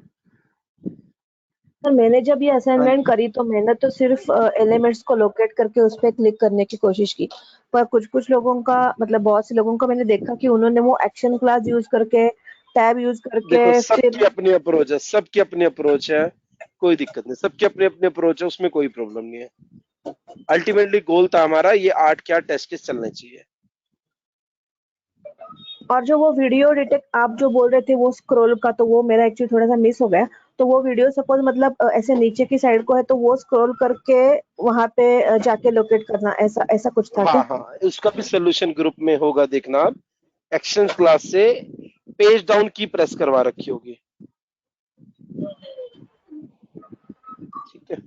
सर मैंने जब ये असाइनमेंट करी तो मैंने तो सिर्फ एलिमेंट्स को लोकेट करके उस पर क्लिक करने की कोशिश की, पर कुछ लोगों का मतलब बहुत से लोगों का मैंने देखा कि उन्होंने वो एक्शन क्लास यूज करके, टैब यूज करके देखो, फिर सबकी अपनी अप्रोच है, सबकी अपनी अप्रोच है, कोई दिक्कत नहीं, सबकी अपनी अपनी अप्रोच है, उसमें कोई प्रॉब्लम नहीं है। अल्टीमेटली गोल था हमारा ये 8 क्या टेस्ट केस चलने चाहिए। और जो वो वीडियो डिटेक्ट आप जो बोल रहे थे वो स्क्रॉल का, तो वो मेरा एक्चुअली थोड़ा सा मिस हो गया। तो वो वीडियो सपोज मतलब ऐसे नीचे की साइड को है तो वो स्क्रॉल करके वहां पे जाके लोकेट करना, ऐसा ऐसा कुछ था क्या? हाँ, उसका भी सोल्यूशन ग्रुप में होगा, देखना आप। एक्शन क्लास से पेज डाउन की प्रेस करवा रखी होगी, ठीक है।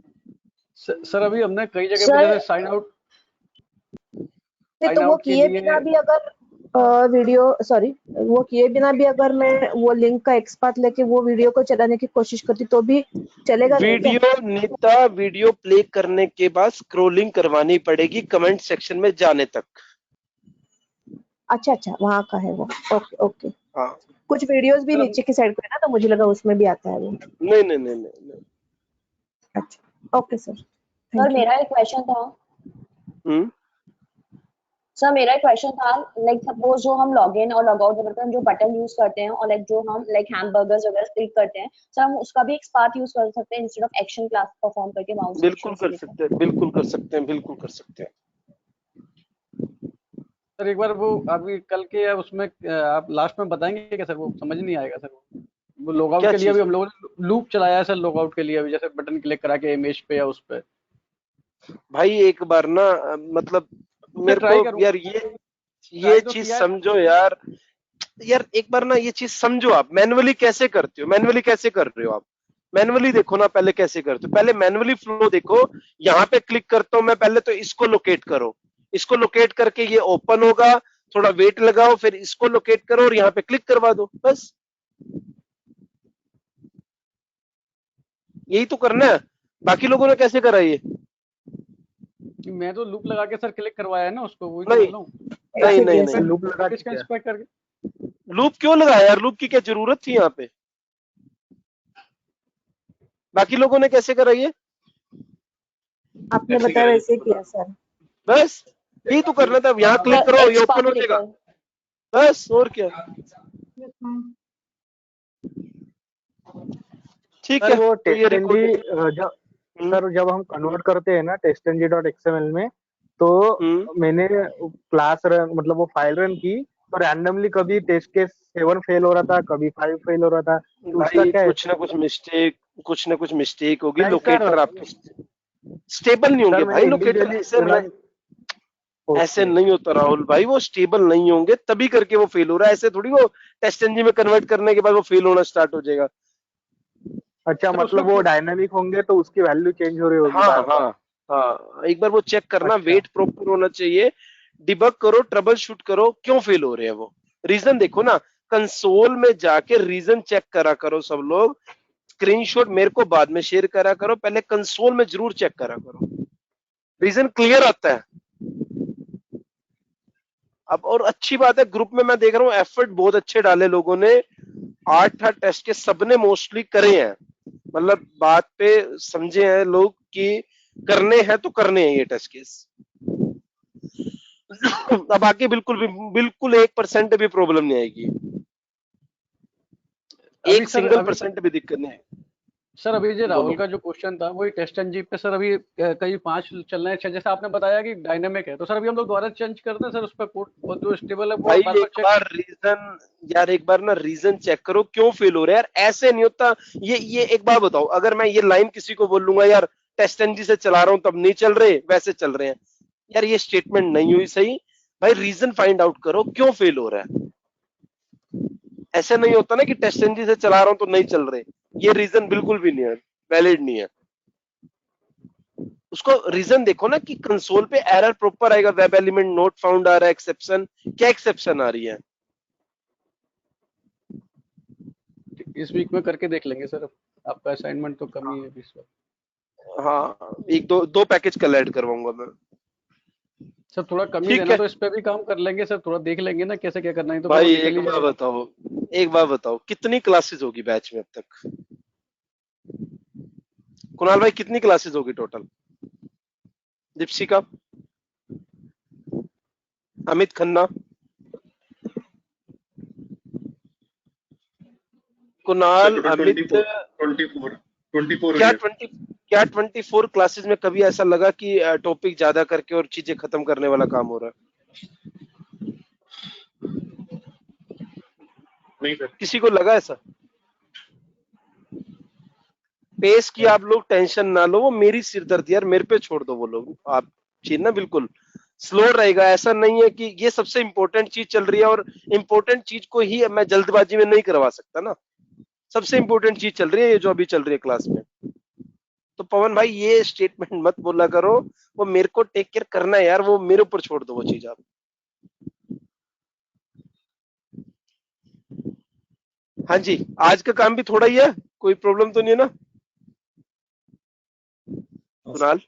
सर अभी हमने कई जगह पे सर जैसे साइन तो वो आउट के किए लिए बिना भी अगर वो किए बिना भी अगर मैं वो लिंक का एक्सपाथ लेके वो वीडियो को चलाने की कोशिश करती तो भी चलेगा नहीं क्या? वीडियो नीता, वीडियो प्ले करने के बाद स्क्रोलिंग करवानी पड़ेगी कमेंट सेक्शन में जाने तक। अच्छा वहाँ का है वो। Okay okay. हाँ, कुछ वीडियोस भी नीचे की साइड को है ना, तो मुझे लगा उसमें भी आता है वो। नहीं। अच्छा okay sir, sir thank you. मेरा एक क्वेश्चन था। हम्म सर मेरा एक क्वेश्चन था, लाइक सपोज जो हम लॉग इन और लॉग आउट करते हैं, जो बटन यूज करते हैं और लाइक जो हम लाइक हैमबर्गर्स वगैरह क्लिक करते हैं, सर हम उसका भी एक पाथ यूज कर सकते हैं instead of action class perform करके माउस के बिल्कुल एक्शन से कर लेकर। सकते हैं, बिल्कुल कर सकते हैं, बिल्कुल कर सकते हैं। सर एक बार वो अभी कल के उसमें आप लास्ट में बताएंगे क्या सर? वो समझ नहीं आएगा सर। वो लॉग आउट क्या के लिए चीज? अभी हम लोगों ने लूप चलाया है सर, लॉग आउट के लिए अभी जैसे बटन क्लिक करा के इमेज पे या उस पे। भाई एक बार ना, मतलब मेरे ट्राई को करूंगा, यार ये तो चीज किया है। समझो यार एक बार ना ये चीज समझो, आप मैनुअली कैसे करते हो, मैनुअली कैसे कर रहे हो आप? मैनुअली देखो ना पहले कैसे करते हो, पहले मैनुअली फ्लो देखो। यहाँ पे क्लिक करता हूं मैं, पहले तो इसको लोकेट करो, इसको लोकेट करके ये ओपन होगा, थोड़ा वेट लगाओ, फिर इसको लोकेट करो और यहाँ पे क्लिक करवा दो, बस यही तो करना है। बाकी लोगों ने कैसे करा ये? मैं तो लूप लगा के सर क्लिक करवाया है ना उसको, वही तो नहीं बोल रहा हूँ। नहीं लूप लगा किसका इंस्पेक्ट करके? लूप क्यों लगाया यार? लूप की क्या जरूरत थी यहाँ पे? बाकी लोगों ने कैसे करा ये? आपने बताया वैसे किया सर। बस यही तो करना था, यहाँ क्लिक करो ये ओपन हो जाएगा, बस और क्या। ठीक सर है, वो तो ये रिकॉर्डिंग जब हम कन्वर्ट करते हैं ना testng.xml में, तो मैंने क्लास मतलब वो फाइल रन की तो रैंडमली कभी टेस्ट केस 7 फेल हो रहा था, कभी 5 फेल हो रहा था, तो उसका भाई क्या है? कुछ ना कुछ मिस्टेक होगी। नहीं लोकेटर सर, आपके स्टेबल नहीं होंगे सर भाई, मैंने लोकेटर इंडिविजुअली ऐसे नहीं होता राहुल भाई, वो स्टेबल नहीं होंगे तभी करके वो फेल हो रहा है, ऐसे थोड़ी वो टेस्ट इंजन में कन्वर्ट करने के बाद वो फेल होना स्टार्ट हो जाएगा। अच्छा मतलब वो डायनामिक होंगे तो उसकी वैल्यू चेंज हो रही होगी हाँ बार बार। हाँ, एक बार वो चेक करना, अच्छा। वेट प्रॉपर होना चाहिए, डिबग करो, ट्रबल शूट करो, क्यों फेल हो रहे हैं वो रीजन देखो ना, कंसोल में जाके रीजन चेक करा करो सब लोग। स्क्रीनशॉट मेरे को बाद में शेयर करा करो, पहले कंसोल में जरूर चेक करा करो, रीजन क्लियर आता है। अब और अच्छी बात है, ग्रुप में मैं देख रहा हूँ एफर्ट बहुत अच्छे डाले लोगों ने, 8 टेस्ट के सबने मोस्टली करे हैं, मतलब बात पे समझे हैं लोग कि करने हैं तो करने हैं ये टेस्ट केस। अब आगे बिल्कुल 1% भी प्रॉब्लम नहीं आएगी, 1 सिंगल % भी दिक्कत नहीं है। सर अभी जो राहुल बोलो। का जो क्वेश्चन था वही टेस्ट एंड जी पे सर अभी कई 5 चल रहे हैं 6 जैसे आपने बताया कि डायनेमिक है तो सर अभी हम लोग दोबारा चेंज करते हैं सर उस पर कोड और जो स्टेबल है वो भाई बार बार एक चेक। बार रीजन, यार एक बार ना रीजन चेक करो क्यों फेल हो रहा है यार, ऐसे नहीं होता। ये एक बार बताओ, अगर मैं ये लाइन किसी को बोल लूंगा यार टेस्ट एनजी से चला रहा हूं तब नहीं चल रहे, वैसे चल रहे हैं, यार ये स्टेटमेंट नहीं हुई सही। भाई रीजन फाइंड आउट करो क्यों फेल हो रहा है। ऐसे नहीं होता ना कि टेस्ट एनजी से चला रहा हूं तो नहीं चल रहे, ये रीजन बिल्कुल भी नहीं है, वैलिड नहीं है। उसको रीजन देखो ना कि कंसोल पे एरर प्रॉपर आएगा, वेब एलिमेंट नोट फाउंड आ रहा है, एक्सेप्शन क्या एक्सेप्शन आ रही है। इस वीक में करके देख लेंगे सर, आपका असाइनमेंट तो कम ही है इस बार। हाँ एक दो पैकेज कल ऐड करवाऊंगा मैं। सर थोड़ा कम ही ठीक देना है तो इस पे भी काम कर लेंगे सर, थोड़ा देख लेंगे ना कैसे क्या करना है तो भाई, वो निकल ही जाएगा। एक बार बताओ कितनी क्लासेस होगी बैच में अब तक? कुणाल भाई कितनी क्लासेस होगी टोटल? दीपशिका, अमित खन्ना, कुणाल, अमित, 24 क्या है। 24 क्लासेस में कभी ऐसा लगा कि टॉपिक ज्यादा करके और चीजें खत्म करने वाला काम हो रहा है? नहीं सर। किसी को लगा ऐसा? पेस की आप लोग टेंशन ना लो, वो मेरी सिरदर्दी यार, मेरे पे छोड़ दो वो लोग। आप चीज ना बिल्कुल स्लो रहेगा, ऐसा नहीं है कि ये सबसे इंपॉर्टेंट चीज चल रही है और इंपॉर्टेंट चीज को ही मैं जल्दबाजी में नहीं करवा सकता ना। सबसे इंपॉर्टेंट चीज चल रही है ये जो अभी चल रही है क्लास में। तो पवन भाई ये स्टेटमेंट मत बोला करो, वो मेरे को टेक केयर करना है यार, वो मेरे ऊपर छोड़ दो वो चीज आप। हाँ जी, आज का काम भी थोड़ा ही है, कोई प्रॉब्लम तो नहीं है ना कुणाल?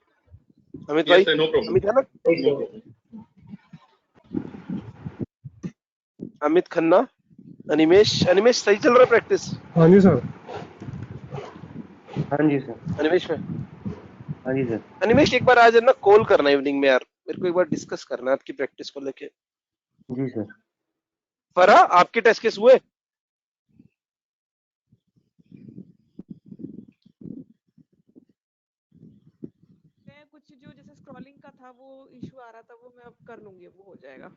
अमित भाई, नो प्रॉब्लम। अमित है ना? अमित खन्ना, अनिमेश सही चल रहा है प्रैक्टिस? हाँ जी सर। हाँ जी सर। अनिमेश में, हाँ जी सर। अनिमेश एक बार आज है ना कॉल करना इवनिंग में यार, मेरे को एक बार डिस्कस करना है आपकी प्रैक्टिस को लेके। जी सर। फरा आपके टेस्ट केस हुए? मैं कुछ जो जैसे स्क्रॉलिंग का था वो इशू आ रहा था, वो मैं अब कर लूंगी, वो हो जाएगा।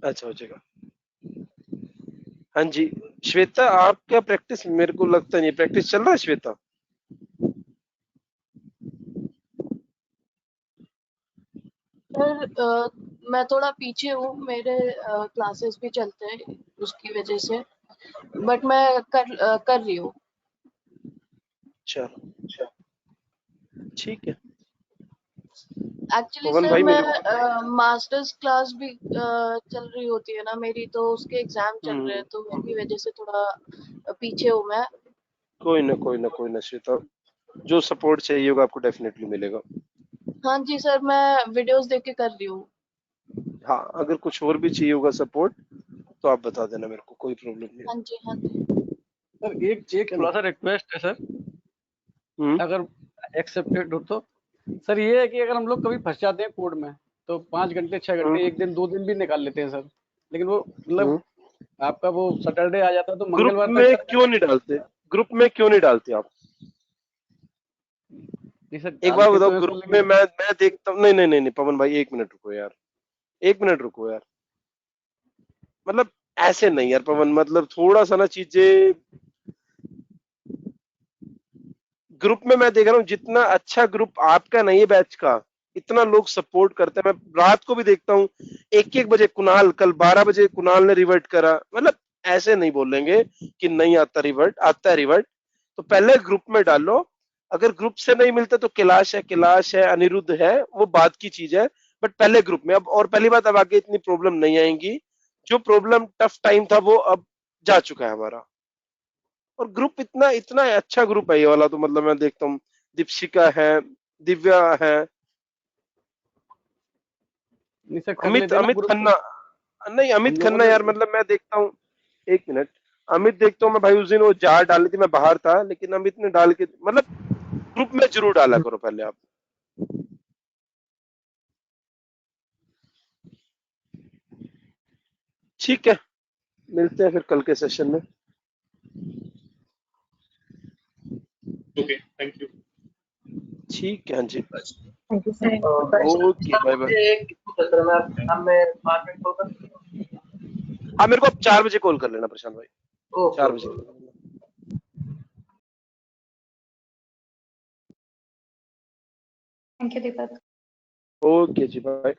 अच्छा हो जाएगा। हाँ जी श्वेता, आप क्या प्रैक्टिस, मेरे को लगता नहीं प्रैक्टिस चल रहा है श्वेता? सर मैं थोड़ा पीछे हूँ, मेरे क्लासेस भी चलते हैं उसकी वजह से, बट मैं कर रही हूँ। चलो ठीक है। एक्चुअली पवन सर भाई मैं मेरे मास्टर्स क्लास भी चल रही होती है ना मेरी, तो उसके एग्जाम चल रहे हैं तो उसकी वजह से थोड़ा पीछे हूँ मैं। कोई ना श्वेता, जो सपोर्ट चाहिए होगा आपको डेफिनेटली मिलेगा। हाँ जी सर, मैं वीडियोस देख के कर रही हूँ। हाँ अगर कुछ और भी चाहिए होगा सपोर्ट तो आप बता देना मेरे को, कोई प्रॉब्लम नहीं। हाँ जी हाँ जी सर एक थोड़ा सा रिक्वेस्ट है सर, अगर एक्सेप्टेड हो तो। सर ये है कि अगर हम लोग कभी फंस जाते हैं कोड में तो 5 घंटे 6 घंटे 1 दिन 2 दिन भी निकाल लेते हैं सर, लेकिन वो मतलब आपका वो सैटरडे आ जाता है तो ग्रुप मंगलवार में तक क्यों नहीं डालते, ग्रुप में क्यों नहीं डालते आप? एक बार बताओ ग्रुप में, मैं देखता हूँ। नहीं पवन भाई एक मिनट रुको यार, एक मिनट रुको यार, मतलब ऐसे नहीं यार पवन, मतलब थोड़ा सा ना चीजें, ग्रुप में मैं देख रहा हूँ जितना अच्छा ग्रुप आपका नहीं है बैच का, इतना लोग सपोर्ट करते हैं। मैं रात को भी देखता हूँ 1-1 बजे कुणाल, कल 12 बजे कुणाल ने रिवर्ट करा, मतलब ऐसे नहीं बोलेंगे कि नहीं आता रिवर्ट, आता है रिवर्ट। तो पहले ग्रुप में डालो, अगर ग्रुप से नहीं मिलता तो कैलाश है अनिरुद्ध है, वो बात की चीज है, बट पहले ग्रुप में। अब और पहली बात, अब आगे इतनी प्रॉब्लम नहीं आएंगी, जो प्रॉब्लम टफ टाइम था वो अब जा चुका है हमारा। और ग्रुप इतना इतना अच्छा ग्रुप है ये वाला, तो मतलब मैं देखता हूँ दीपशिका है, दिव्या है, अमित खन्ना, नहीं अमित खन्ना यार, मतलब मैं देखता हूँ, एक मिनट, अमित देखता हूँ मैं भाई, उस दिन वो जार डाली थी मैं बाहर था, लेकिन अमित ने डाल के, मतलब ग्रुप में जरूर डाला करो पहले आप। ठीक है, मिलते हैं फिर कल के सेशन में। Okay, thank you. ठीक है, हाँ जी, thank you sir. Okay, bye bye. मैं 5 मिनट कॉल कर सकता हाँ, मेरे को आप 4 बजे कॉल कर लेना प्रशांत भाई, हूँ? 4 बजे। Thank you Deepak. ओके जी, बाय।